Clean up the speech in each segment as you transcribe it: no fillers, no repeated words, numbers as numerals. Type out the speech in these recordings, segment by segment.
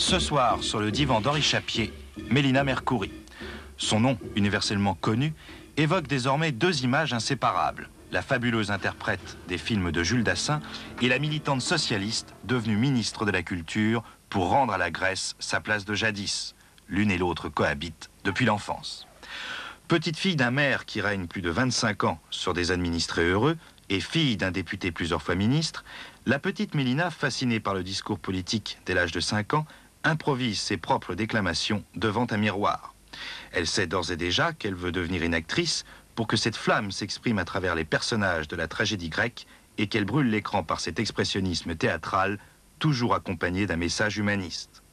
Ce soir, sur le divan d'Henri Chapier, Mélina Mercouri. Son nom, universellement connu, évoque désormais deux images inséparables. La fabuleuse interprète des films de Jules Dassin et la militante socialiste devenue ministre de la Culture pour rendre à la Grèce sa place de jadis. L'une et l'autre cohabitent depuis l'enfance. Petite fille d'un maire qui règne plus de 25 ans sur des administrés heureux et fille d'un député plusieurs fois ministre, la petite Mélina, fascinée par le discours politique dès l'âge de 5 ans, improvise ses propres déclamations devant un miroir. Elle sait d'ores et déjà qu'elle veut devenir une actrice pour que cette flamme s'exprime à travers les personnages de la tragédie grecque et qu'elle brûle l'écran par cet expressionnisme théâtral, toujours accompagné d'un message humaniste.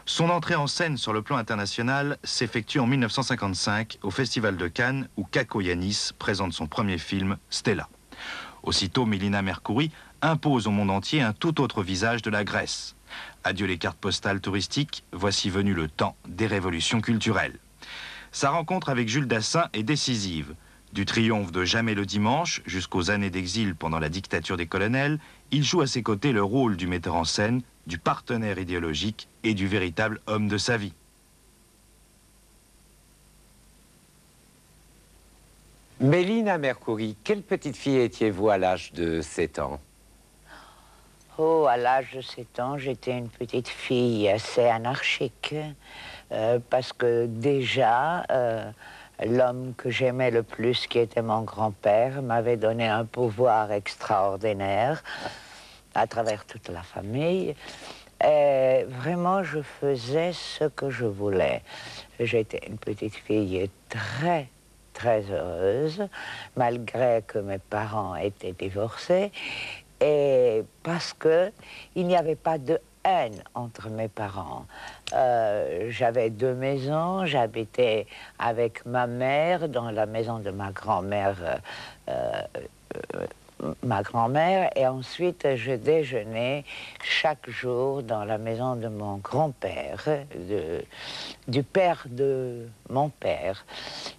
Son entrée en scène sur le plan international s'effectue en 1955 au Festival de Cannes où Kako Yanis présente son premier film, Stella. Aussitôt, Mélina Mercouri impose au monde entier un tout autre visage de la Grèce. Adieu les cartes postales touristiques, voici venu le temps des révolutions culturelles. Sa rencontre avec Jules Dassin est décisive. Du triomphe de Jamais le dimanche jusqu'aux années d'exil pendant la dictature des colonels, il joue à ses côtés le rôle du metteur en scène, du partenaire idéologique et du véritable homme de sa vie. Mélina Mercouri, quelle petite fille étiez-vous à l'âge de 7 ans? Oh, à l'âge de 7 ans, j'étais une petite fille assez anarchique, parce que déjà, l'homme que j'aimais le plus, qui était mon grand-père, m'avait donné un pouvoir extraordinaire à travers toute la famille. Et vraiment, je faisais ce que je voulais. J'étais une petite fille très heureuse, malgré que mes parents étaient divorcés, et parce que il n'y avait pas de haine entre mes parents. J'avais 2 maisons, j'habitais avec ma mère dans la maison de ma grand-mère, et ensuite je déjeunais chaque jour dans la maison de mon grand-père, du père de mon père,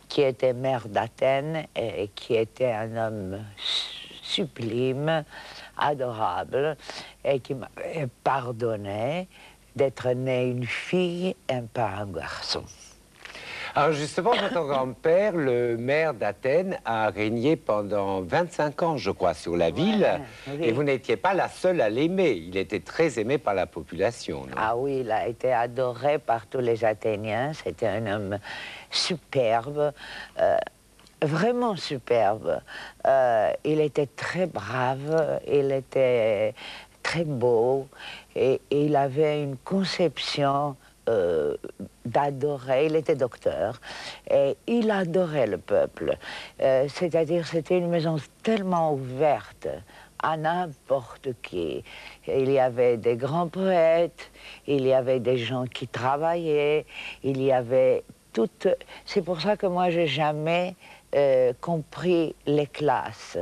qui était maire d'Athènes et qui était un homme sublime, adorable, et qui m'avait pardonné d'être née une fille et pas un garçon. Alors justement, votre grand-père, le maire d'Athènes, a régné pendant 25 ans, je crois, sur la ville. Oui. Et vous n'étiez pas la seule à l'aimer. Il était très aimé par la population, non? Ah oui, il a été adoré par tous les Athéniens. C'était un homme superbe, vraiment superbe. Il était très brave, il était très beau, et il avait une conception d'adorer. Il était docteur et il adorait le peuple. C'est-à-dire, c'était une maison tellement ouverte à n'importe qui. Il y avait des grands poètes, il y avait des gens qui travaillaient, il y avait toutes... C'est pour ça que moi, j'ai jamais compris les classes.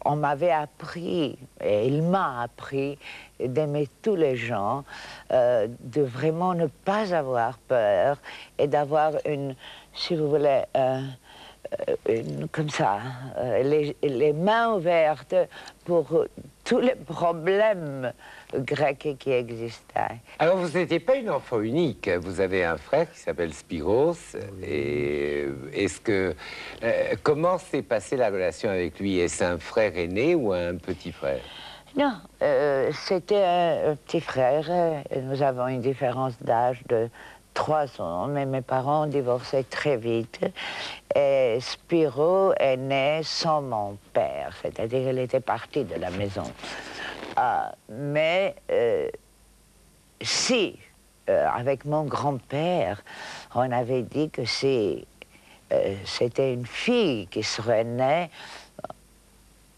On m'avait appris, et il m'a appris, d'aimer tous les gens, de vraiment ne pas avoir peur et d'avoir une, si vous voulez, comme ça, les mains ouvertes pour tous les problèmes grecs qui existaient. Alors, vous n'étiez pas une enfant unique. Vous avez un frère qui s'appelle Spiros. Et est-ce que... comment s'est passée la relation avec lui? Est-ce un frère aîné ou un petit frère? Non, c'était un petit frère. Nous avons une différence d'âge de 3 ans, mais mes parents ont divorcé très vite. Et Spiro est né sans mon père, c'est-à-dire qu'il était parti de la maison. Mais si, avec mon grand-père, on avait dit que si c'était une fille qui serait née,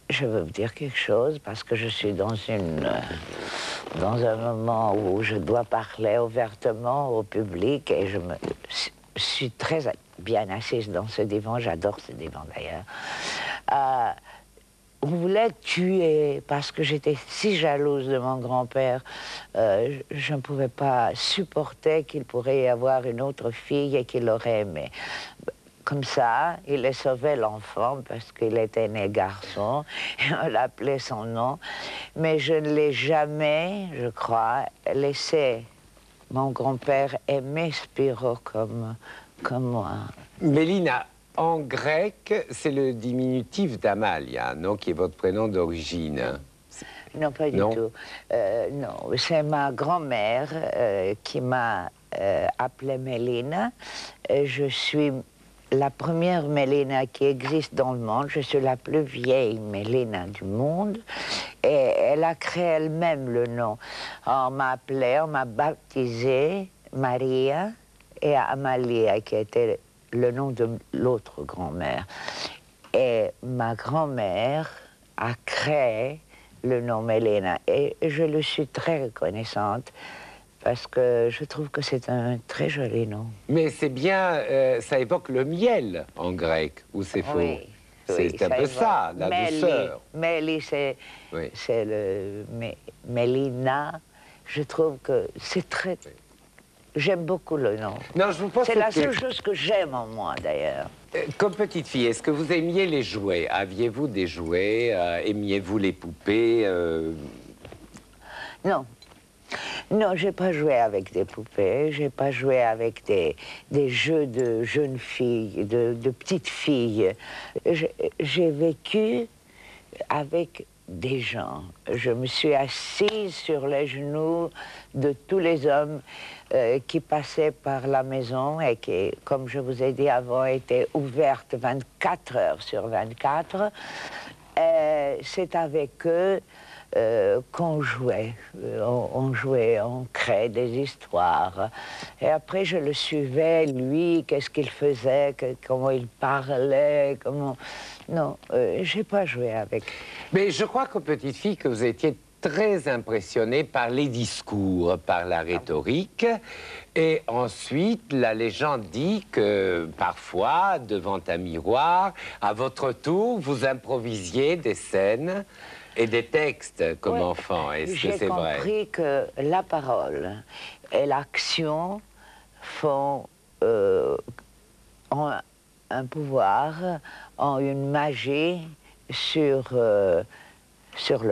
je veux vous dire quelque chose, parce que je suis dans un moment où je dois parler ouvertement au public, et je suis très bien assise dans ce divan, j'adore ce divan d'ailleurs. On voulait tuer, parce que j'étais si jalouse de mon grand-père. Je ne pouvais pas supporter qu'il pourrait y avoir une autre fille et qu'il l'aurait aimée. comme ça, il sauvait l'enfant parce qu'il était né garçon, et on l'appelait son nom. Mais je ne l'ai jamais, je crois, laissé. Mon grand-père aimait Spiro comme moi. Mélina, en grec, c'est le diminutif d'Amalia, non, qui est votre prénom d'origine. Non, pas du tout. Non, c'est ma grand-mère qui m'a appelée Mélina. Je suis la première Mélina qui existe dans le monde. Je suis la plus vieille Mélina du monde. Et elle a créé elle-même le nom. On m'a appelée, on m'a baptisée Maria et Amalia, qui était le nom de l'autre grand-mère. Et ma grand-mère a créé le nom Mélina. Et je lui suis très reconnaissante parce que je trouve que c'est un très joli nom. Mais c'est bien, ça évoque le miel en grec, ou c'est faux? Oui, c'est un peu ça, la douceur. Méli, c'est le... Mélina, je trouve que c'est très... J'aime beaucoup le nom. Non, je vous pose c'est la seule chose que j'aime en moi, d'ailleurs. Comme petite fille, est-ce que vous aimiez les jouets? Aviez-vous des jouets? Aimiez-vous les poupées? Non. Non, j'ai pas joué avec des poupées, j'ai pas joué avec des jeux de jeunes filles, de petites filles. J'ai vécu avec des gens. Je me suis assise sur les genoux de tous les hommes qui passaient par la maison et qui, comme je vous ai dit avant, étaient ouvertes 24 heures sur 24. C'est avec eux qu'on jouait. On jouait, on créait des histoires. Et après, je le suivais, lui, qu'est-ce qu'il faisait, comment il parlait, comment... Non, j'ai pas joué avec. Mais je crois qu'aux petites filles, que vous étiez très impressionnée par les discours, par la rhétorique. Et ensuite, la légende dit que parfois, devant un miroir, à votre tour, vous improvisiez des scènes et des textes comme enfant. Est-ce que c'est vrai? J'ai compris que la parole et l'action font ont un pouvoir, ont une magie sur le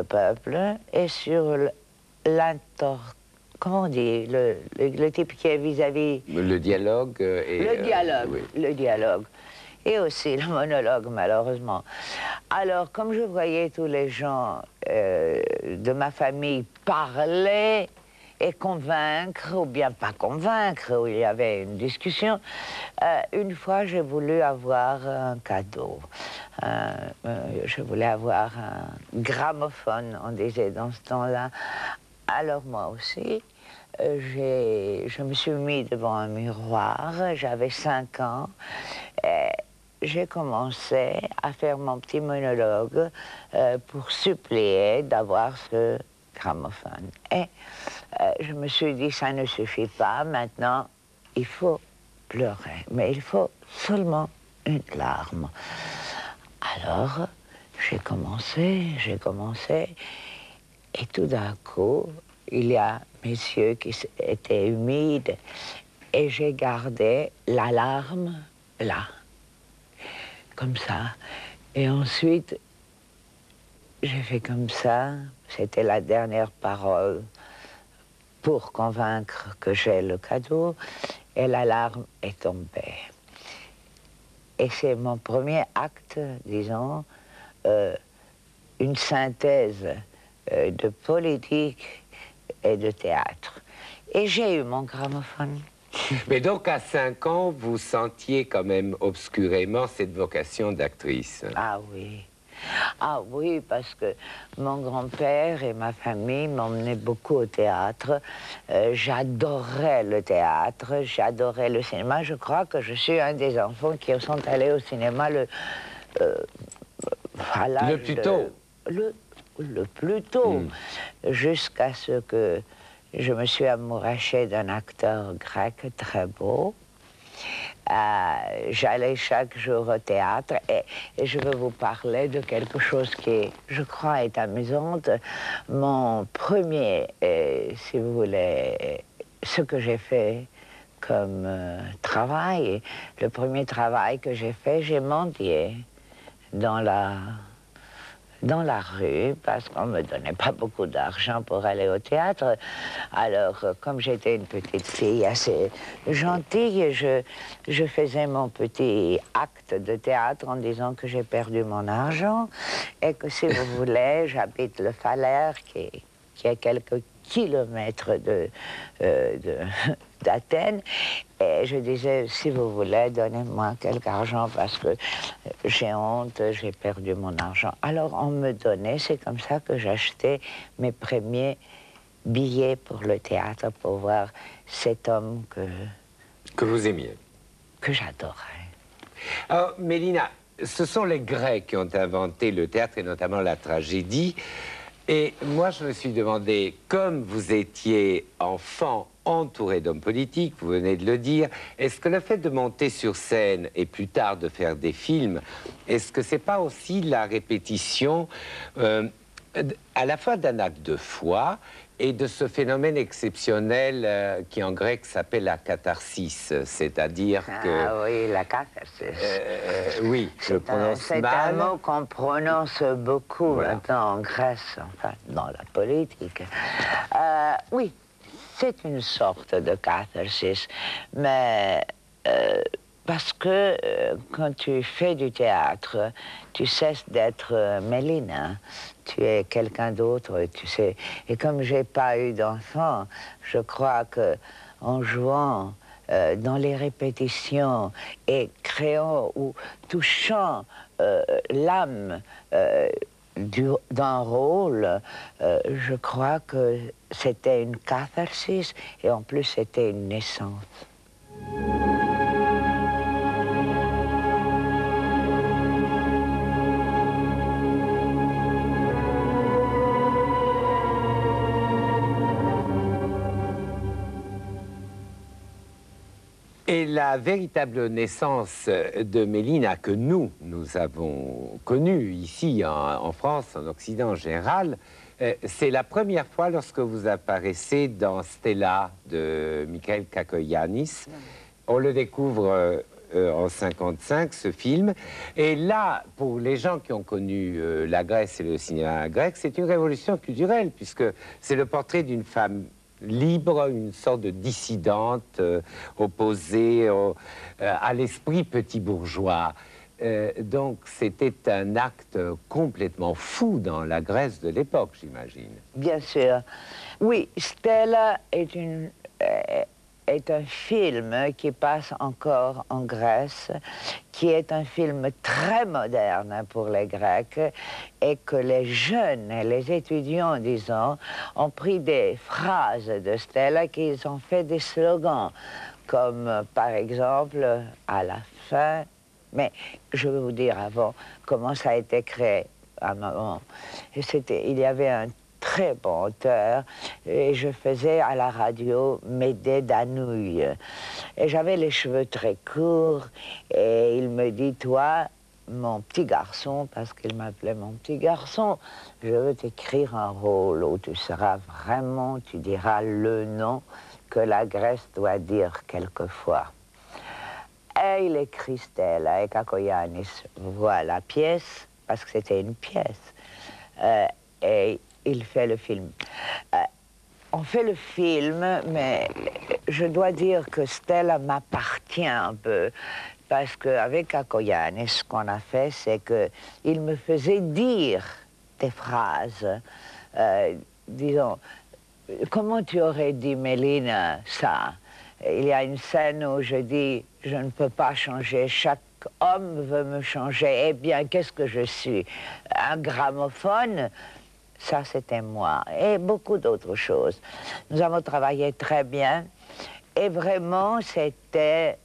peuple et sur comment on dit, le type qui est vis-à-vis... Le dialogue et... Le dialogue, oui. le dialogue. Et aussi le monologue, malheureusement. Alors, comme je voyais tous les gens de ma famille parler et convaincre, ou bien pas convaincre, où il y avait une discussion, une fois, j'ai voulu avoir un cadeau. Je voulais avoir un gramophone, on disait dans ce temps-là. Alors, moi aussi, je me suis mis devant un miroir, j'avais 5 ans, et j'ai commencé à faire mon petit monologue pour supplier d'avoir ce gramophone. Et je me suis dit, ça ne suffit pas, maintenant, il faut pleurer, mais il faut seulement une larme. Alors, j'ai commencé, et tout d'un coup, il y a mes yeux qui étaient humides, et j'ai gardé la larme là, comme ça. Et ensuite, j'ai fait comme ça, c'était la dernière parole pour convaincre que j'ai le cadeau, et la larme est tombée. Et c'est mon premier acte, disons, une synthèse de politique et de théâtre. Et j'ai eu mon gramophone. Mais donc, à 5 ans, vous sentiez quand même obscurément cette vocation d'actrice. Ah oui. Ah oui, parce que mon grand-père et ma famille m'emmenaient beaucoup au théâtre. J'adorais le théâtre, j'adorais le cinéma. Je crois que je suis un des enfants qui sont allés au cinéma à l'âge le plus tôt. Le plus tôt, jusqu'à ce que je me suis amourachée d'un acteur grec très beau. J'allais chaque jour au théâtre et je veux vous parler de quelque chose qui, je crois, est amusante. Mon premier, si vous voulez, ce que j'ai fait comme travail. Le premier travail que j'ai fait, j'ai mendié dans la rue, parce qu'on ne me donnait pas beaucoup d'argent pour aller au théâtre. Alors, comme j'étais une petite fille assez gentille, je faisais mon petit acte de théâtre en disant que j'ai perdu mon argent et que, si vous voulez, j'habite le Falaise, qui est quelques kilomètres d'Athènes. Et je disais, si vous voulez, donnez-moi quelque argent parce que j'ai honte, j'ai perdu mon argent. Alors on me donnait, c'est comme ça que j'achetais mes premiers billets pour le théâtre, pour voir cet homme que vous aimiez. Que j'adorais. Alors, Mélina, ce sont les Grecs qui ont inventé le théâtre et notamment la tragédie. Et moi, je me suis demandé, comme vous étiez enfant entouré d'hommes politiques, vous venez de le dire, est-ce que le fait de monter sur scène et plus tard de faire des films, est-ce que c'est pas aussi la répétition à la fois d'un acte de foi et de ce phénomène exceptionnel qui en grec s'appelle la catharsis, c'est-à-dire que... Ah oui, la catharsis. Oui, je le prononce mal. C'est un mot qu'on prononce beaucoup maintenant en Grèce, enfin, dans la politique. Oui, c'est une sorte de catharsis, mais... parce que quand tu fais du théâtre, tu cesses d'être Mélina. Tu es quelqu'un d'autre, tu sais. Et comme j'ai pas eu d'enfant, je crois que en jouant dans les répétitions et créant ou touchant l'âme d'un rôle, je crois que c'était une catharsis et en plus c'était une naissance. Et la véritable naissance de Mélina que nous avons connue ici en France, en Occident en général, c'est la première fois lorsque vous apparaissez dans Stella de Michael Kakoyannis. On le découvre en 55, ce film. Et là, pour les gens qui ont connu la Grèce et le cinéma grec, c'est une révolution culturelle, puisque c'est le portrait d'une femme libre, une sorte de dissidente opposée à l'esprit petit bourgeois. Donc c'était un acte complètement fou dans la Grèce de l'époque, j'imagine. Bien sûr. Oui, Stella est un film qui passe encore en Grèce, qui est un film très moderne pour les Grecs et que les jeunes, les étudiants, disons, ont pris des phrases de Stella qu'ils ont fait des slogans, comme par exemple, à la fin, mais je vais vous dire avant comment ça a été créé à un moment. Il y avait un très bon auteur, et je faisais à la radio Médée Danouille. Et j'avais les cheveux très courts, et il me dit, toi, mon petit garçon, parce qu'il m'appelait mon petit garçon, je veux t'écrire un rôle où tu seras vraiment, tu diras le nom que la Grèce doit dire quelquefois. Et il écrit Stella, et Kakoyannis voit la pièce, parce que c'était une pièce, et il fait le film. On fait le film, mais je dois dire que Stella m'appartient un peu, parce qu'avec Kakoyannis, ce qu'on a fait, c'est qu'il me faisait dire des phrases. Disons, comment tu aurais dit, Mélina, ça? Il y a une scène où je dis, je ne peux pas changer, chaque homme veut me changer. Eh bien, qu'est-ce que je suis? Un gramophone? Ça, c'était moi. Et beaucoup d'autres choses. Nous avons travaillé très bien. Et vraiment, c'était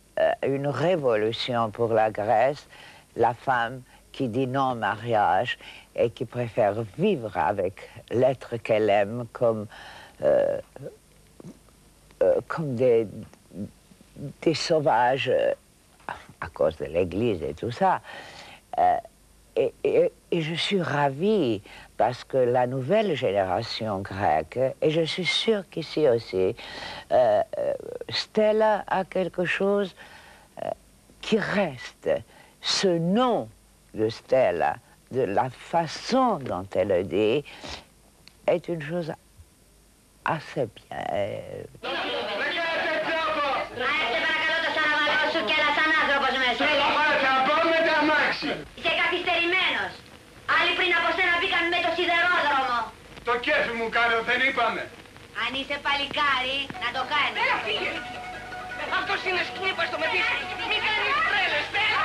une révolution pour la Grèce. La femme qui dit non au mariage et qui préfère vivre avec l'être qu'elle aime comme des sauvages à cause de l'Église et tout ça. Et je suis ravie parce que la nouvelle génération grecque, et je suis sûre qu'ici aussi, Stella a quelque chose qui reste. Ce nom de Stella, de la façon dont elle le dit, est une chose assez bien. Είσαι καθυστερημένος. Άλλοι πριν από σένα μπήκαν με το σιδερόδρομο. Το κέφι μου κάνω, δεν είπαμε. Αν είσαι παλικάρι, να το κάνεις. Έλα, φύγε! Αυτός είναι σκούπα στο μετήσι. Μη κάνεις τρέλες, Στέλλα!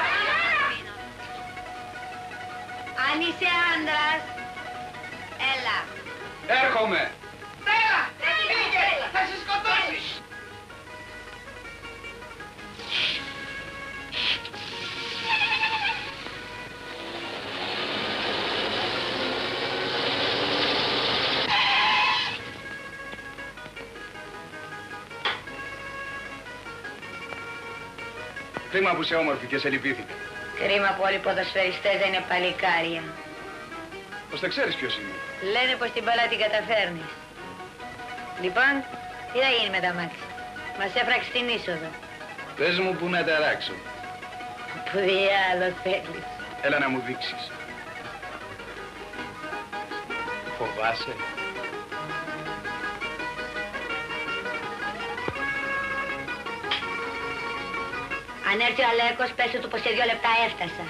Αν είσαι άντρας, έλα. Έρχομαι. Στέλλα! Φύγε! Θα σε σκοτώσεις! Κρίμα που είσαι όμορφη και σε λυπήθηκα. Κρίμα που όλοι οι ποδοσφαιριστές δεν είναι παλικάρια. Πώς θα ξέρεις ποιος είναι. Λένε πως την μπάλα την καταφέρνεις. Λοιπόν, τι θα γίνει με τα μάξι. Μας έφραξε την είσοδο. Πες μου που να τα αράξω. Που διάλο θέλεις. Έλα να μου δείξεις. Φοβάσαι. Αν έρθει ο Αλέκος, πες του πως σε 2 λεπτά έφτασα.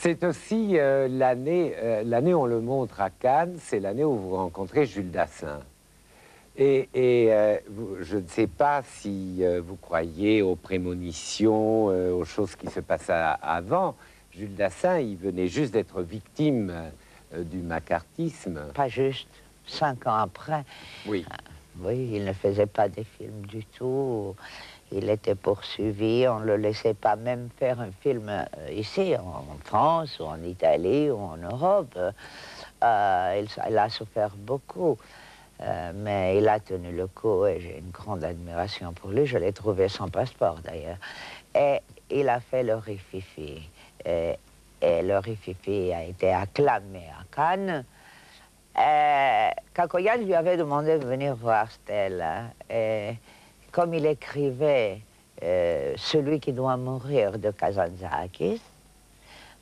C'est aussi l'année on le montre à Cannes, c'est l'année où vous rencontrez Jules Dassin. Je ne sais pas si vous croyez aux prémonitions, aux choses qui se passent avant. Jules Dassin, il venait juste d'être victime du macartisme. Pas juste, 5 ans après. Oui. Oui, il ne faisait pas des films du tout. Il était poursuivi, on ne le laissait pas même faire un film ici, en France, ou en Italie, ou en Europe. Il a souffert beaucoup, mais il a tenu le coup et j'ai une grande admiration pour lui. Je l'ai trouvé sans passeport, d'ailleurs. Et il a fait le Rififi. Et le Rififi a été acclamé à Cannes. Kakoyan lui avait demandé de venir voir Stella. Et comme il écrivait Celui qui doit mourir de Kazantzakis,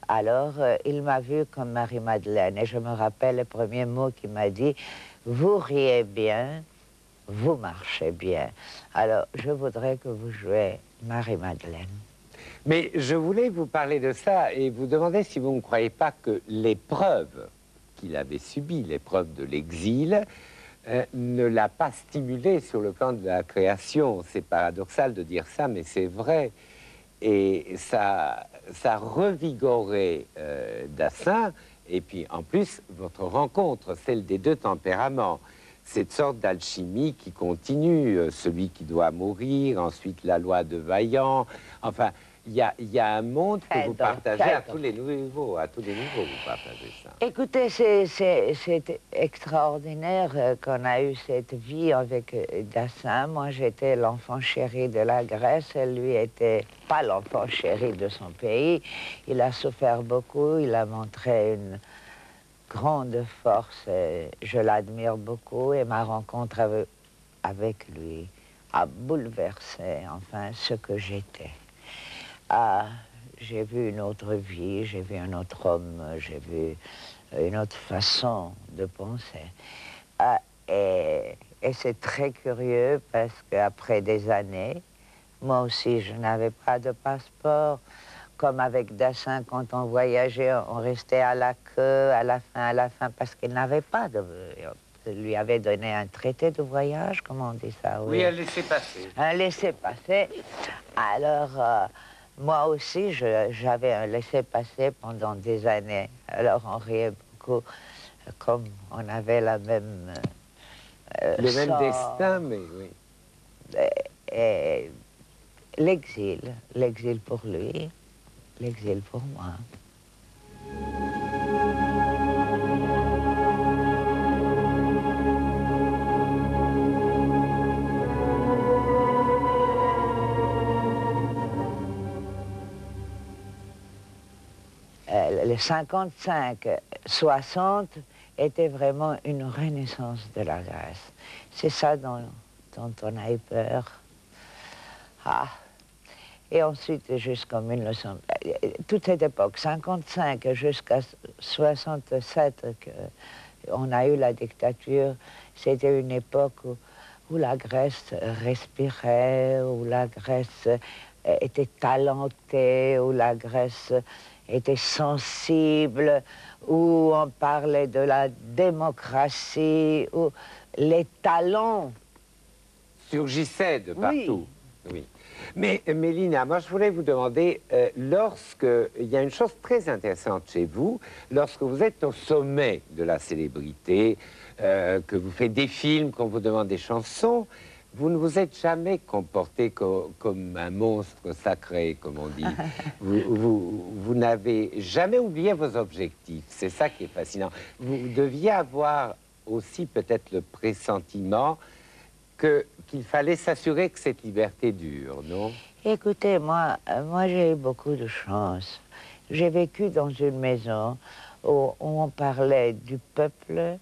alors il m'a vu comme Marie-Madeleine. Et je me rappelle le premier mot qu'il m'a dit, vous riez bien, vous marchez bien. Alors je voudrais que vous jouiez Marie-Madeleine. Mais je voulais vous parler de ça et vous demander si vous ne croyez pas que l'épreuve qu'il avait subie, l'épreuve de l'exil, ne l'a pas stimulé sur le plan de la création. C'est paradoxal de dire ça, mais c'est vrai. Et ça revigorait Dassin. Et puis, en plus, votre rencontre, celle des 2 tempéraments, cette sorte d'alchimie qui continue, celui qui doit mourir, ensuite la loi de Vaillant, enfin... Il y a un monde que vous partagez à tous les niveaux, vous partagez ça. Écoutez, c'est extraordinaire qu'on a eu cette vie avec Dassin. Moi, j'étais l'enfant chéri de la Grèce, et lui était pas l'enfant chéri de son pays. Il a souffert beaucoup, il a montré une grande force, et je l'admire beaucoup, et ma rencontre avec lui a bouleversé, enfin, ce que j'étais. Ah, j'ai vu une autre vie, j'ai vu un autre homme, j'ai vu une autre façon de penser. Ah, et c'est très curieux parce qu'après des années, moi aussi, je n'avais pas de passeport. Comme avec Dassin, quand on voyageait, on restait à la queue, à la fin, parce qu'il n'avait pas de... lui avait donné un traité de voyage, comment on dit ça? Oui, un laissez-passer. Un laissez-passer. Alors... moi aussi, j'avais un laissez-passer pendant des années. Alors, on riait beaucoup, comme on avait la même... le même destin, mais oui. Et l'exil pour lui, l'exil pour moi. les 55-60 était vraiment une renaissance de la Grèce. C'est ça dont on a eu peur. Ah. Et ensuite, jusqu'en 1900, toute cette époque, 55 jusqu'à 67, on a eu la dictature, c'était une époque où la Grèce respirait, où la Grèce était talentée, où la Grèce était sensible, où on parlait de la démocratie, où les talents surgissaient de partout. Oui. Mais Mélina, moi je voulais vous demander, il y a une chose très intéressante chez vous, lorsque vous êtes au sommet de la célébrité, que vous faites des films, qu'on vous demande des chansons, vous ne vous êtes jamais comporté comme un monstre sacré, comme on dit. Vous n'avez jamais oublié vos objectifs. C'est ça qui est fascinant. Vous deviez avoir aussi peut-être le pressentiment qu'il fallait s'assurer que cette liberté dure, non? Écoutez, moi j'ai eu beaucoup de chance. J'ai vécu dans une maison où on parlait du peuple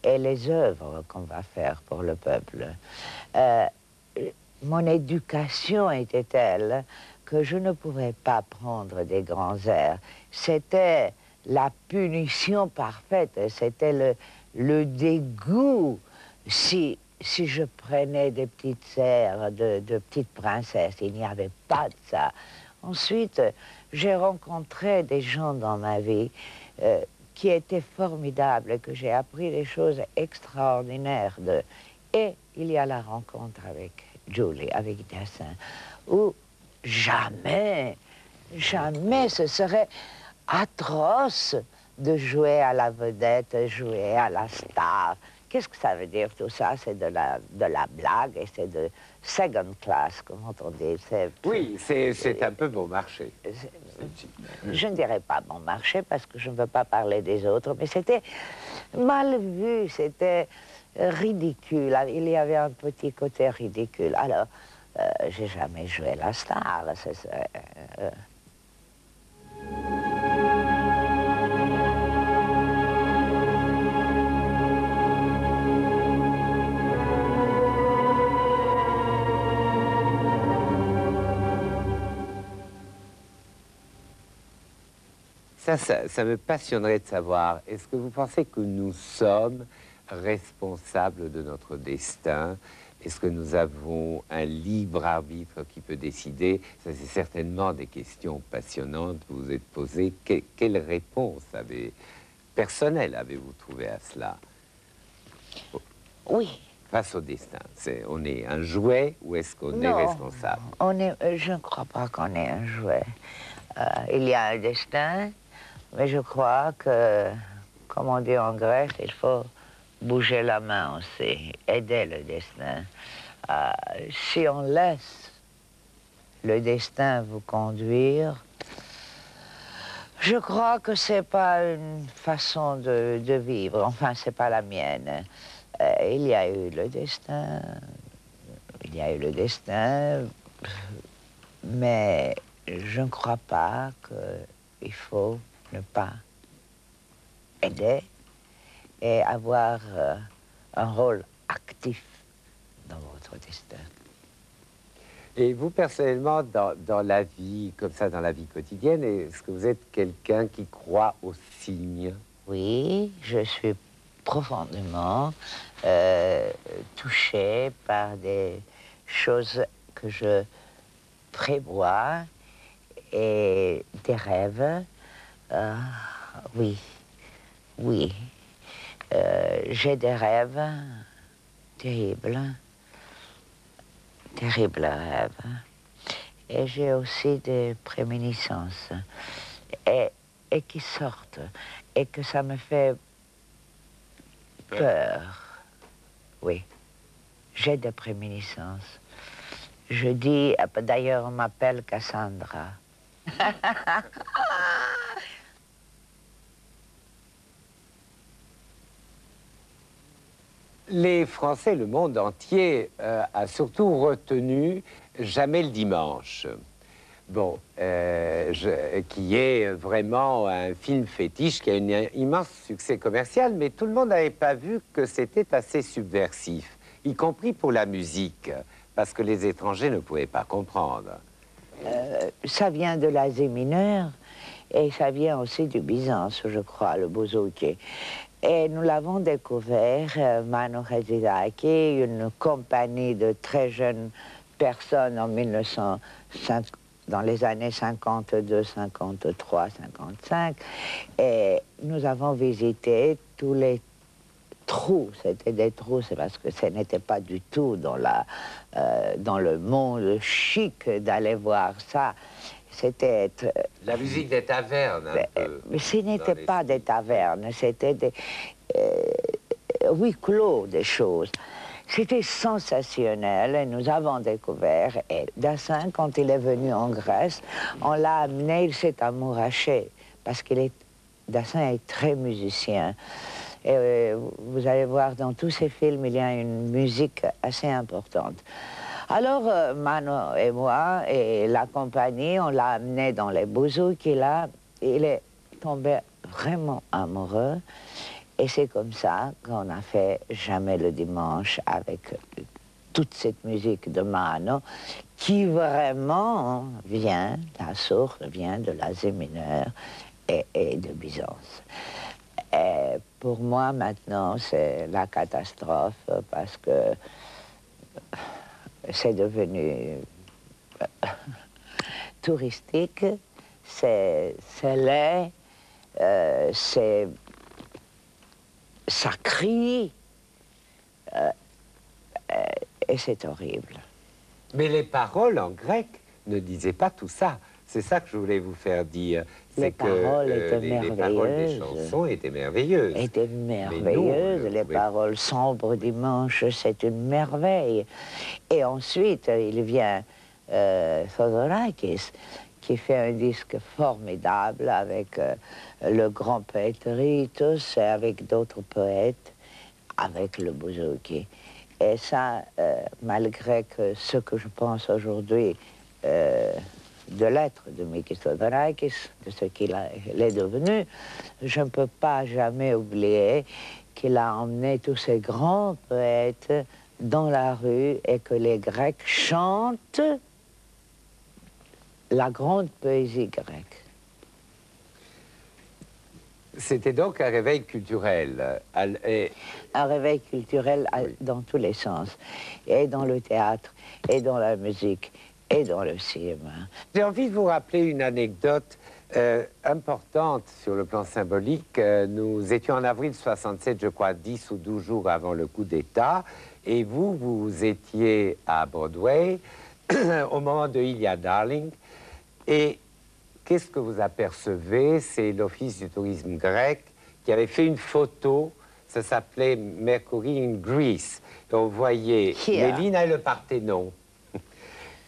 et les œuvres qu'on va faire pour le peuple. Mon éducation était telle que je ne pouvais pas prendre des grands airs. C'était la punition parfaite, c'était le dégoût si je prenais des petites airs de petites princesses. Il n'y avait pas de ça. Ensuite, j'ai rencontré des gens dans ma vie qui étaient formidables, que j'ai appris des choses extraordinaires de. Et il y a la rencontre avec Julie, avec Dassin, où jamais ce serait atroce de jouer à la vedette, jouer à la star. Qu'est-ce que ça veut dire tout ça? C'est de la blague et c'est de second class, comme on dit. Oui, c'est un peu bon marché. Je ne dirais pas bon marché parce que je ne veux pas parler des autres, mais c'était mal vu, c'était ridicule. Il y avait un petit côté ridicule. Alors, j'ai jamais joué la star. Ça me passionnerait de savoir, est-ce que vous pensez que nous sommes responsables de notre destin? Est-ce que nous avons un libre arbitre qui peut décider? Ça, c'est certainement des questions passionnantes que vous vous êtes posées. Quelle réponse personnelle avez-vous trouvé à cela? Oui. Face au destin, on est un jouet ou est-ce qu'on est responsable? Je ne crois pas qu'on est un jouet. Il y a un destin, mais je crois que, comme on dit en Grèce, il faut bouger la main aussi, aider le destin. Si on laisse le destin vous conduire, je crois que c'est pas une façon de vivre. Enfin, c'est pas la mienne. Il y a eu le destin, mais je ne crois pas qu'il faut ne pas aider et avoir un rôle actif dans votre destin. Et vous, personnellement, dans la vie, comme ça, dans la vie quotidienne, est-ce que vous êtes quelqu'un qui croit aux signes? Oui, je suis profondément touchée par des choses que je prévois et des rêves. Oui. J'ai des rêves terribles rêves. Et j'ai aussi des prémonitions et qui sortent et que ça me fait peur. Oui, j'ai des prémonitions. Je dis, d'ailleurs, on m'appelle Cassandra. Les Français, le monde entier, a surtout retenu jamais le dimanche. Bon, qui est vraiment un film fétiche, qui a un immense succès commercial, mais tout le monde n'avait pas vu que c'était assez subversif, y compris pour la musique, parce que les étrangers ne pouvaient pas comprendre. Ça vient de l'Asie mineure et ça vient aussi du Byzance, je crois, le bouzouki. Et nous l'avons découvert, Mano Hadzidaki, une compagnie de très jeunes personnes en 1950, dans les années 52, 53, 55. Et nous avons visité tous les trous. C'était des trous, c'est parce que ce n'était pas du tout dans le monde chic d'aller voir ça. C'était... La musique des tavernes, un peu. Mais ce n'était pas des tavernes, c'était des... huis clos des choses. C'était sensationnel et nous avons découvert. Et Dassin, quand il est venu en Grèce, on l'a amené, il s'est amouraché. Parce que Dassin est très musicien. Et vous allez voir, dans tous ses films, il y a une musique assez importante. Alors, Mano et moi et la compagnie, on l'a amené dans les bouzouks. Il est tombé vraiment amoureux. Et c'est comme ça qu'on a fait Jamais le dimanche avec toute cette musique de Mano qui vraiment vient, la source vient de l'Asie mineure et de Byzance. Et pour moi, maintenant, c'est la catastrophe parce que c'est devenu touristique, c'est laid, ça crie, et c'est horrible. Mais les paroles en grec ne disaient pas tout ça. C'est ça que je voulais vous faire dire. Les paroles étaient merveilleuses. Les paroles des chansons étaient merveilleuses. Étaient merveilleuses. Les paroles sombres dimanche, c'est une merveille. Et ensuite, il vient Thodorakis, qui fait un disque formidable avec le grand poète Ritos et avec d'autres poètes, avec le bouzouki. Et ça, malgré que ce que je pense aujourd'hui de l'être de Mikis Thodorakis, de ce qu'il est devenu, je ne peux pas jamais oublier qu'il a emmené tous ces grands poètes dans la rue et que les Grecs chantent la grande poésie grecque. C'était donc un réveil culturel. Un réveil culturel dans tous les sens, et dans le théâtre, et dans la musique, et dans le cinéma. J'ai envie de vous rappeler une anecdote importante sur le plan symbolique. Nous étions en avril 67, je crois, 10 ou 12 jours avant le coup d'État, et vous étiez à Broadway au moment de Il y a Darling, et qu'est-ce que vous apercevez? C'est l'Office du tourisme grec qui avait fait une photo, ça s'appelait Mercury in Greece. Et on voyait Mélina et le Parthénon.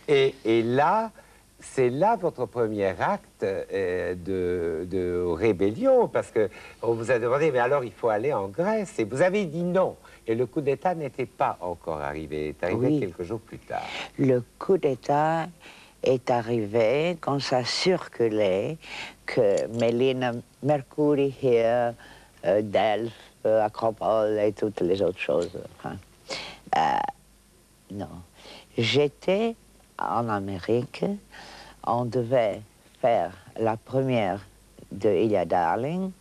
Et là, c'est là votre premier acte de rébellion, parce qu'on vous a demandé, mais alors il faut aller en Grèce, et vous avez dit non. Et le coup d'État n'était pas encore arrivé, il est arrivé quelques jours plus tard. Le coup d'État est arrivé quand ça circulait que Mélina, Mercury here, Delphes, Acropole et toutes les autres choses. Non. J'étais en Amérique, on devait faire la première de Il y a Darling.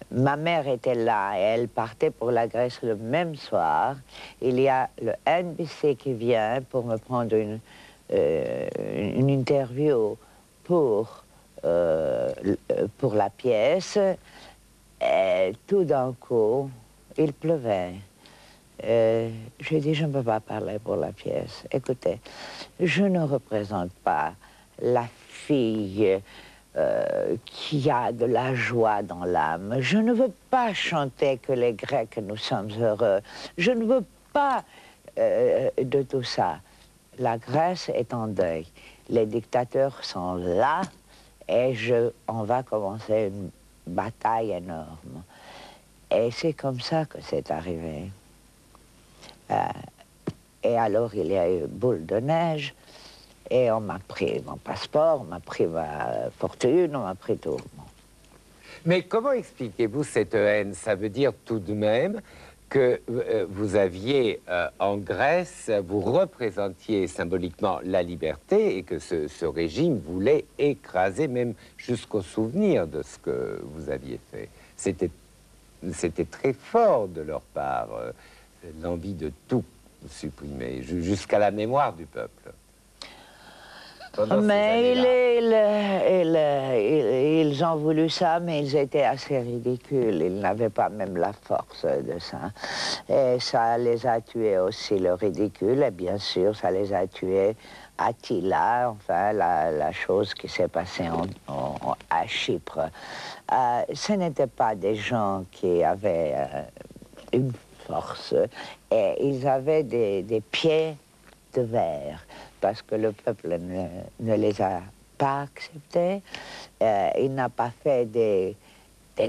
Ma mère était là et elle partait pour la Grèce le même soir. Il y a le NBC qui vient pour me prendre une interview pour la pièce. Et tout d'un coup, il pleuvait. J'ai dit, je ne peux pas parler pour la pièce. Écoutez, je ne représente pas la fille qui a de la joie dans l'âme. Je ne veux pas chanter que les Grecs, nous sommes heureux. Je ne veux pas de tout ça. La Grèce est en deuil. Les dictateurs sont là et on va commencer une bataille énorme. Et c'est comme ça que c'est arrivé. Et alors, il y a eu boule de neige. Et on m'a pris mon passeport, on m'a pris ma fortune, on m'a pris tout. Mais comment expliquez-vous cette haine? Ça veut dire tout de même que vous aviez en Grèce, vous représentiez symboliquement la liberté et que ce régime voulait écraser même jusqu'au souvenir de ce que vous aviez fait. C'était très fort de leur part, l'envie de tout supprimer, jusqu'à la mémoire du peuple. Mais ils ont voulu ça, mais ils étaient assez ridicules. Ils n'avaient pas même la force de ça. Et ça les a tués aussi, le ridicule. Et bien sûr, ça les a tués Attila, enfin, la chose qui s'est passée à Chypre. Ce n'étaient pas des gens qui avaient une force. Et ils avaient des pieds de verre, parce que le peuple ne les a pas acceptés. Il n'a pas fait des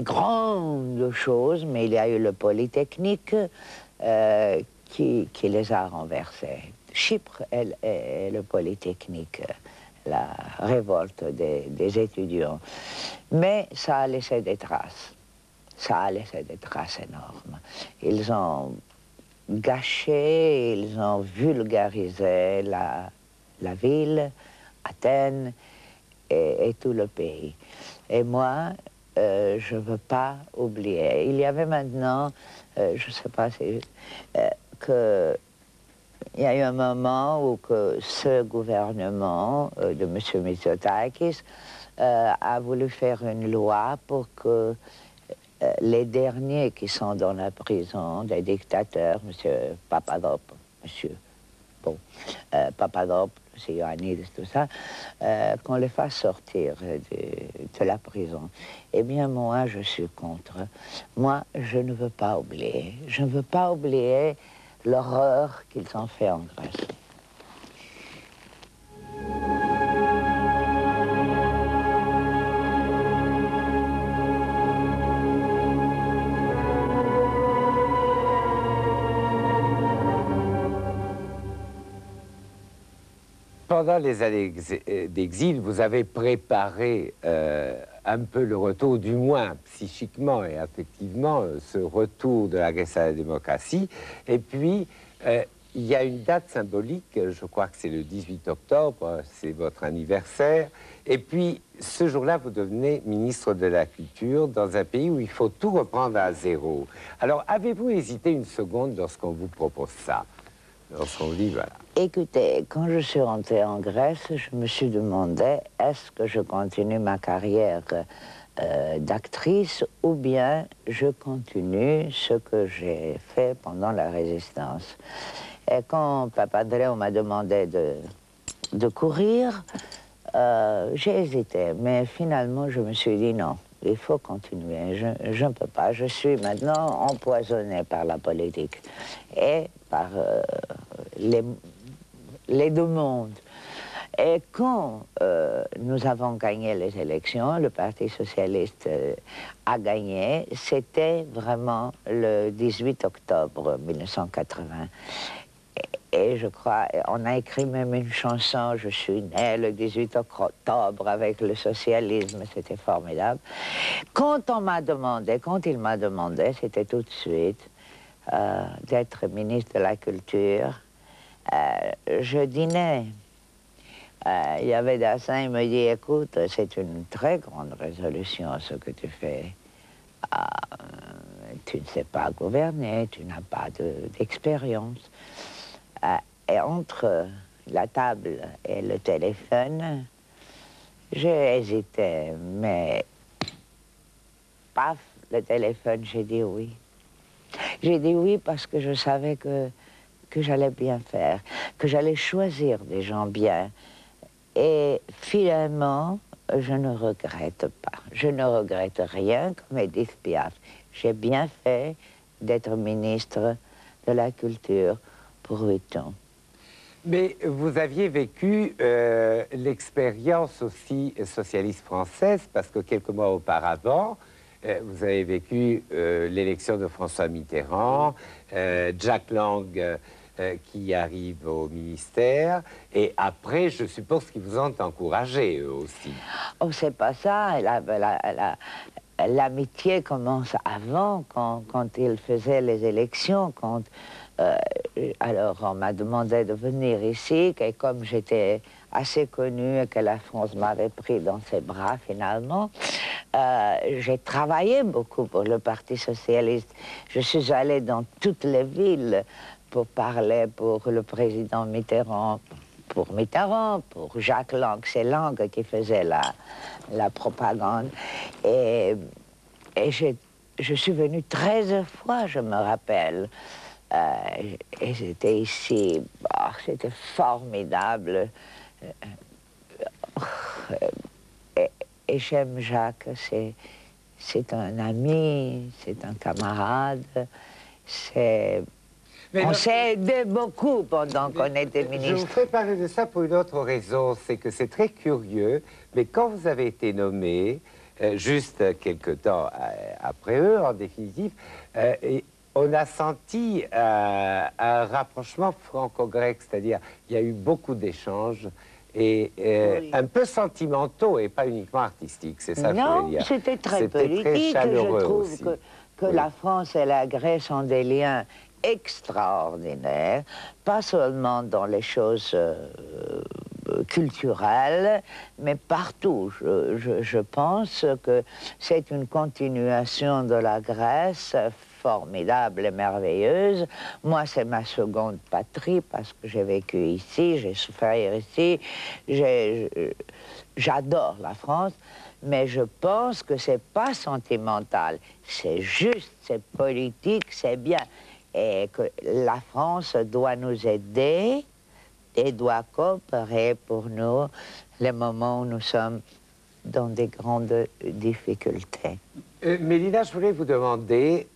grandes choses, mais il y a eu le Polytechnique qui les a renversés. Chypre et le Polytechnique, la révolte des étudiants. Mais ça a laissé des traces. Ça a laissé des traces énormes. Ils ont gâché, ils ont vulgarisé la ville, Athènes et tout le pays. Et moi, je ne veux pas oublier. Il y avait maintenant, je ne sais pas si, il y a eu un moment où que ce gouvernement de M. Mitsotakis a voulu faire une loi pour que les derniers qui sont dans la prison, des dictateurs, M. Papadopoulos, Papadopoulos, Ioannidis, tout ça, qu'on les fasse sortir de la prison. Eh bien, moi, je suis contre. Moi, je ne veux pas oublier. Je ne veux pas oublier l'horreur qu'ils ont fait en Grèce. Pendant les années d'exil, vous avez préparé un peu le retour, du moins psychiquement et affectivement, ce retour de la Grèce à la démocratie. Et puis, il y a une date symbolique, je crois que c'est le 18 octobre, c'est votre anniversaire. Et puis, ce jour-là, vous devenez ministre de la Culture dans un pays où il faut tout reprendre à zéro. Alors, avez-vous hésité une seconde lorsqu'on vous propose ça? Lorsqu'on vous dit, voilà. Écoutez, quand je suis rentrée en Grèce, je me suis demandé, est-ce que je continue ma carrière d'actrice ou bien je continue ce que j'ai fait pendant la Résistance. Et quand Papandréou m'a demandé de courir, j'ai hésité, mais finalement je me suis dit non, il faut continuer, je ne peux pas, je suis maintenant empoisonnée par la politique et par les deux mondes. Et quand nous avons gagné les élections, le Parti socialiste a gagné, c'était vraiment le 18 octobre 1980. Et je crois, on a écrit même une chanson, je suis née le 18 octobre avec le socialisme, c'était formidable. Quand il m'a demandé, c'était tout de suite, d'être ministre de la Culture, je dînais. Il y avait Dassin, il me dit, écoute, c'est une très grande résolution ce que tu fais. Tu ne sais pas gouverner, tu n'as pas d'expérience. Et entre la table et le téléphone, j'ai hésité, mais paf, le téléphone, j'ai dit oui. J'ai dit oui parce que je savais que j'allais bien faire, que j'allais choisir des gens bien. Et finalement, je ne regrette pas. Je ne regrette rien, comme Edith Piaf. J'ai bien fait d'être ministre de la Culture pour 8 ans. Mais vous aviez vécu l'expérience aussi socialiste française, parce que quelques mois auparavant, vous avez vécu l'élection de François Mitterrand, Jack Lang qui arrivent au ministère. Et après, je suppose qu'ils vous ont encouragé, eux aussi. Oh, c'est pas ça. L'amitié commence avant, quand il faisait les élections. Alors, on m'a demandé de venir ici, et comme j'étais assez connue et que la France m'avait pris dans ses bras, finalement, j'ai travaillé beaucoup pour le Parti socialiste. Je suis allée dans toutes les villes pour parler pour le président Mitterrand, pour Jacques Lang, c'est Lang qui faisait la propagande. Et je suis venue 13 fois, je me rappelle. Et j'étais ici, c'était formidable. Et j'aime Jacques, c'est un ami, c'est un camarade, on s'est aidé beaucoup pendant qu'on était ministre. Je vous fais parler de ça pour une autre raison, c'est que c'est très curieux, mais quand vous avez été nommé, juste quelque temps après eux, en définitive, on a senti un rapprochement franco-grec, c'est-à-dire il y a eu beaucoup d'échanges et oui, un peu sentimentaux et pas uniquement artistiques, c'est ça que je voulais dire. Non, c'était très politique. Je trouve que oui, la France et la Grèce ont des liens extraordinaires, pas seulement dans les choses culturelles, mais partout. Je pense que c'est une continuation de la Grèce formidable et merveilleuse. Moi, c'est ma seconde patrie parce que j'ai vécu ici, j'ai souffert ici, j'adore la France, mais je pense que c'est pas sentimental, c'est juste, c'est politique, c'est bien. Et que la France doit nous aider et doit coopérer pour nous les moments où nous sommes dans des grandes difficultés. Mélina, je voulais vous demander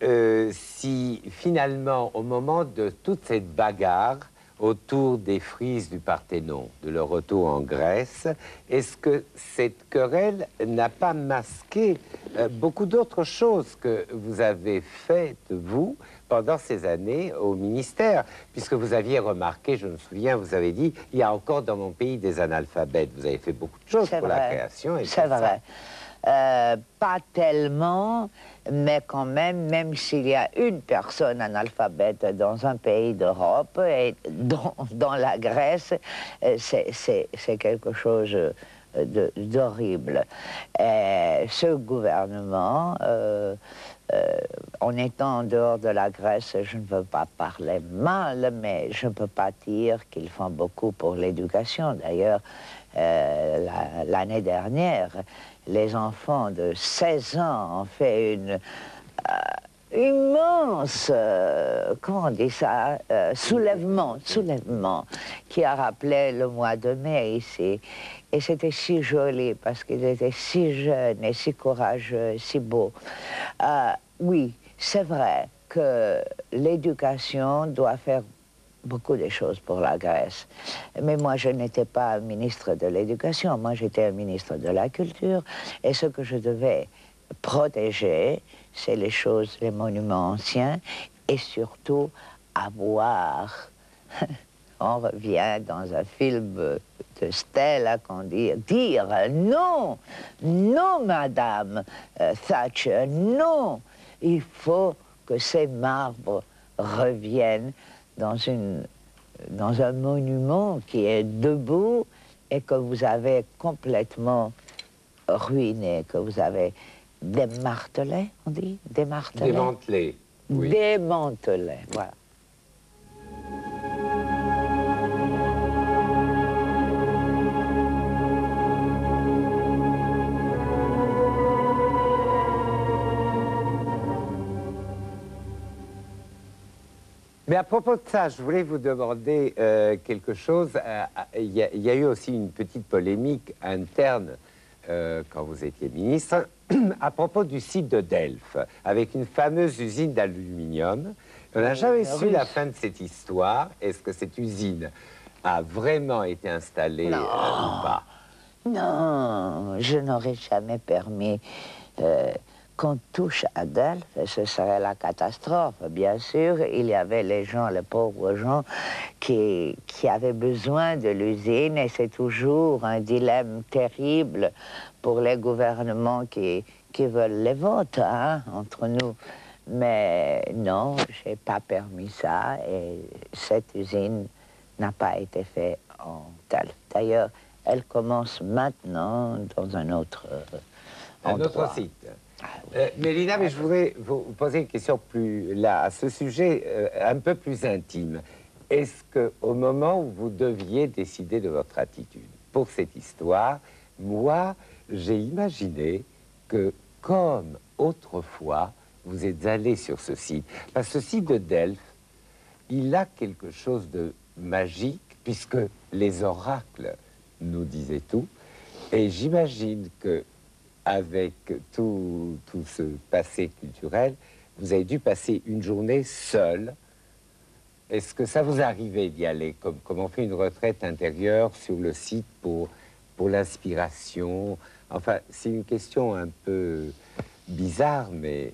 si finalement, au moment de toute cette bagarre autour des frises du Parthénon, de leur retour en Grèce, est-ce que cette querelle n'a pas masqué beaucoup d'autres choses que vous avez faites, vous, pendant ces années au ministère, puisque vous aviez remarqué, je me souviens, vous avez dit, il y a encore dans mon pays des analphabètes. Vous avez fait beaucoup de choses pour la création. C'est vrai. Pas tellement, mais quand même s'il y a une personne analphabète dans un pays d'Europe, et dans la Grèce, c'est quelque chose d'horrible. Ce gouvernement, en étant en dehors de la Grèce, je ne veux pas parler mal, mais je ne peux pas dire qu'ils font beaucoup pour l'éducation. D'ailleurs, l'année dernière, les enfants de 16 ans ont fait une immense, comment on dit ça, soulèvement, qui a rappelé le mois de mai ici. Et c'était si joli parce qu'ils étaient si jeunes et si courageux, si beaux. Oui, c'est vrai que l'éducation doit faire beaucoup de choses pour la Grèce. Mais moi, je n'étais pas ministre de l'Éducation, moi j'étais un ministre de la Culture, et ce que je devais protéger, c'est les choses, les monuments anciens, et surtout avoir, on revient dans un film de Stella qu'on dit, dire non, non madame Thatcher, non, il faut que ces marbres reviennent dans un monument qui est debout et que vous avez complètement ruiné, que vous avez démartelé, on dit démartelé. Démantelé. Oui. Démantelé, voilà. Mais à propos de ça, je voulais vous demander quelque chose. Il y a eu aussi une petite polémique interne quand vous étiez ministre à propos du site de Delphes, avec une fameuse usine d'aluminium. On n'a jamais su la fin de cette histoire. Est-ce que cette usine a vraiment été installée ou pas? Non, je n'aurais jamais permis qu'on touche à Delphes, ce serait la catastrophe. Bien sûr, il y avait les gens, les pauvres gens, qui avaient besoin de l'usine, et c'est toujours un dilemme terrible pour les gouvernements qui veulent les votes, hein, entre nous. Mais non, je n'ai pas permis ça, et cette usine n'a pas été faite en Delphes. D'ailleurs, elle commence maintenant dans un autre endroit. Autre site. Mélina, mais je voudrais vous poser une question plus là, à ce sujet un peu plus intime. Est-ce qu'au moment où vous deviez décider de votre attitude pour cette histoire, moi, j'ai imaginé que, comme autrefois, vous êtes allé sur ce site. Parce que ce site de Delphes, il a quelque chose de magique, puisque les oracles nous disaient tout. Et j'imagine que avec tout ce passé culturel, vous avez dû passer une journée seule. Est-ce que ça vous arrivait d'y aller, comme on fait une retraite intérieure sur le site pour l'inspiration? Enfin, c'est une question un peu bizarre, mais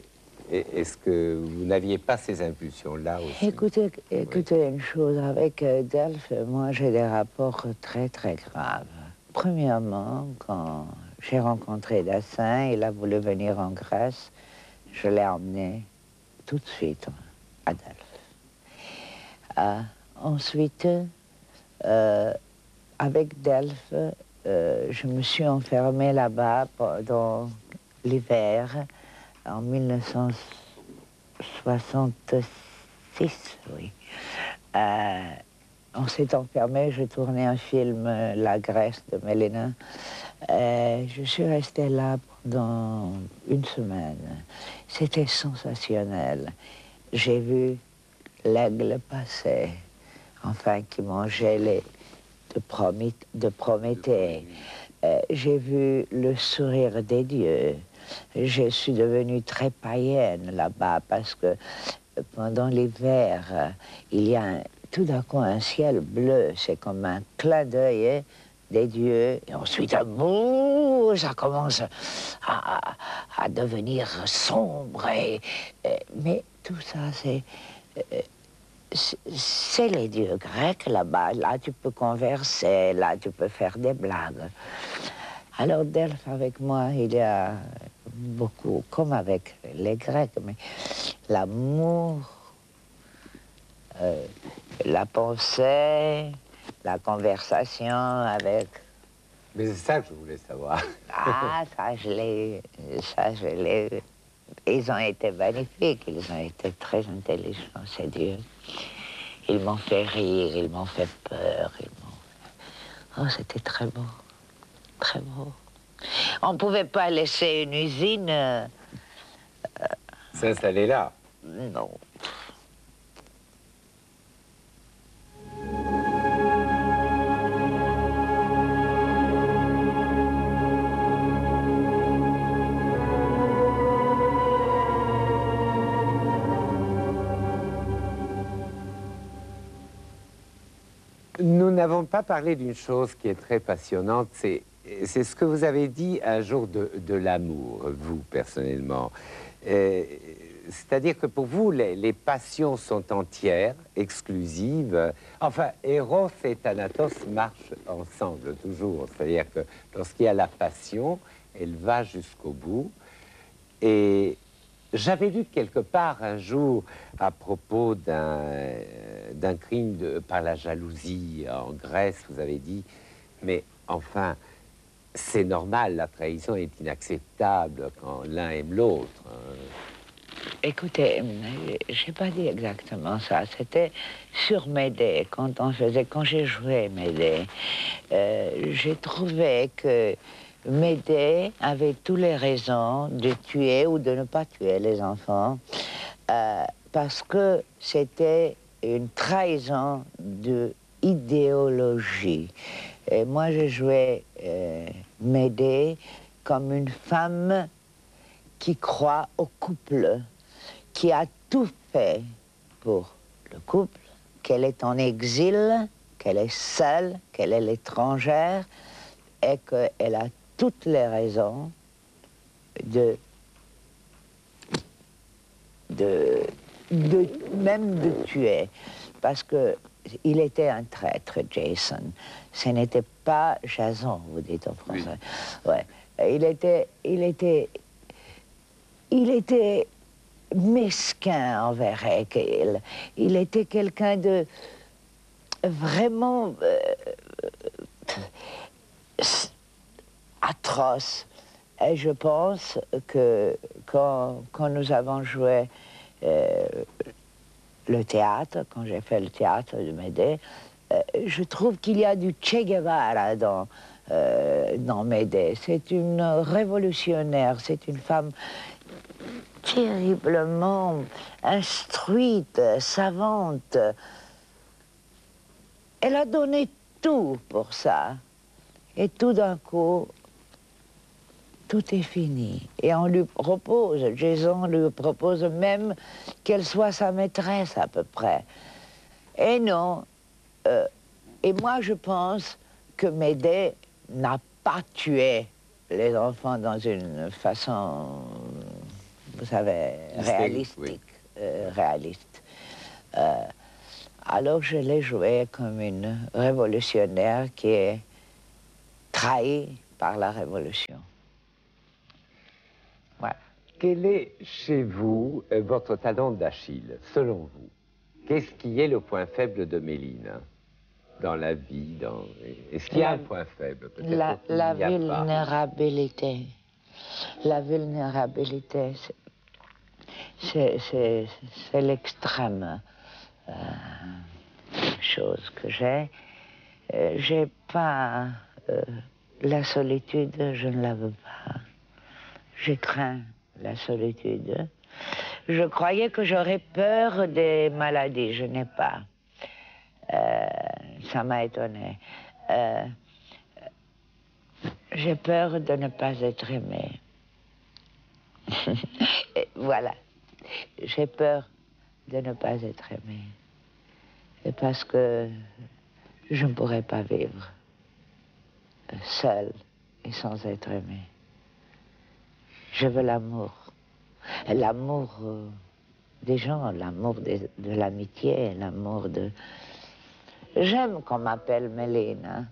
est-ce que vous n'aviez pas ces impulsions-là aussi? Écoutez une chose, avec Delphes, moi j'ai des rapports très très graves. Premièrement, quand j'ai rencontré Dassin, il a voulu venir en Grèce, je l'ai emmené tout de suite à Delphes. Ensuite, avec Delphes, je me suis enfermée là-bas pendant l'hiver, en 1966, oui. On s'est enfermé, je tournais un film, La Grèce de Mélina. Je suis restée là pendant une semaine. C'était sensationnel. J'ai vu l'aigle passer, enfin, qui mangeait de Prométhée. J'ai vu le sourire des dieux. Je suis devenue très païenne là-bas parce que pendant l'hiver, il y a tout d'un coup un ciel bleu. C'est comme un clin d'œil des dieux. Et ensuite, boum, ça commence à devenir sombre. Mais tout ça, c'est les dieux grecs là-bas. Là, tu peux converser, là, tu peux faire des blagues. Alors, Delphes, avec moi, il y a beaucoup, comme avec les Grecs, mais l'amour, la pensée, la conversation avec... Mais c'est ça que je voulais savoir. Ah, ça, je l'ai... Ils ont été magnifiques, ils ont été très intelligents, ces dieux. Ils m'ont fait rire, ils m'ont fait peur, Oh, c'était très beau, très beau. On ne pouvait pas laisser une usine... S'installer là? Non. Nous n'avons pas parlé d'une chose qui est très passionnante, c'est ce que vous avez dit un jour de l'amour, vous, personnellement. C'est-à-dire que pour vous, les passions sont entières, exclusives. Enfin, Eros et Thanatos marchent ensemble, toujours. C'est-à-dire que lorsqu'il y a la passion, elle va jusqu'au bout. Et j'avais lu quelque part un jour à propos d'un crime par la jalousie en Grèce, vous avez dit, mais enfin, c'est normal, la trahison est inacceptable quand l'un aime l'autre. Écoutez, j'ai pas dit exactement ça. C'était sur Médée, quand j'ai joué Médée. J'ai trouvé que Médée avait toutes les raisons de tuer ou de ne pas tuer les enfants, parce que c'était une trahison d'idéologie. Et moi, j'ai joué Médée comme une femme qui croit au couple, qui a tout fait pour le couple, qu'elle est en exil, qu'elle est seule, qu'elle est l'étrangère, et qu'elle a toutes les raisons de même de tuer. Parce que il était un traître, Jason. Ce n'était pas Jason, vous dites en français. Oui. Ouais. Il était mesquin envers elle. Il était quelqu'un de vraiment atroce. Et je pense que quand nous avons joué le théâtre, quand j'ai fait le théâtre de Médée, je trouve qu'il y a du Che Guevara dans Médée. C'est une révolutionnaire, c'est une femme terriblement instruite, savante. Elle a donné tout pour ça. Et tout d'un coup, tout est fini. Et on lui propose, Jason lui propose même qu'elle soit sa maîtresse à peu près. Et non. Et moi, je pense que Médée n'a pas tué les enfants dans une façon, vous savez, réalistique, réaliste. Alors je l'ai joué comme une révolutionnaire qui est trahie par la révolution. Ouais. Quel est chez vous votre talent d'Achille, selon vous? Qu'est-ce qui est le point faible de Méline dans la vie Est-ce qu'il y a un point faible? La vulnérabilité. La vulnérabilité, c'est l'extrême chose que j'ai. J'ai pas la solitude, je ne la veux pas. Je crains la solitude. Je croyais que j'aurais peur des maladies, je n'ai pas. Ça m'a étonnée. J'ai peur de ne pas être aimée. Voilà. J'ai peur de ne pas être aimée. Et parce que je ne pourrais pas vivre seule et sans être aimée. Je veux l'amour. L'amour des gens, l'amour de l'amitié, l'amour de... J'aime qu'on m'appelle Méline. Hein.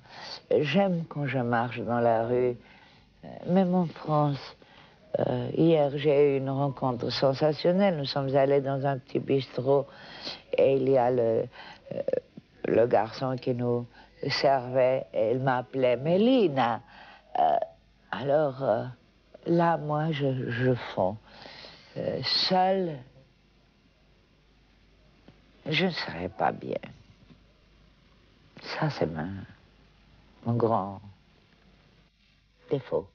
J'aime quand je marche dans la rue, même en France. Hier, j'ai eu une rencontre sensationnelle. Nous sommes allés dans un petit bistrot et il y a le garçon qui nous servait et il m'appelait Mélina. Alors là, moi, je fonds. Seule, je ne serais pas bien. Ça, c'est mon grand défaut.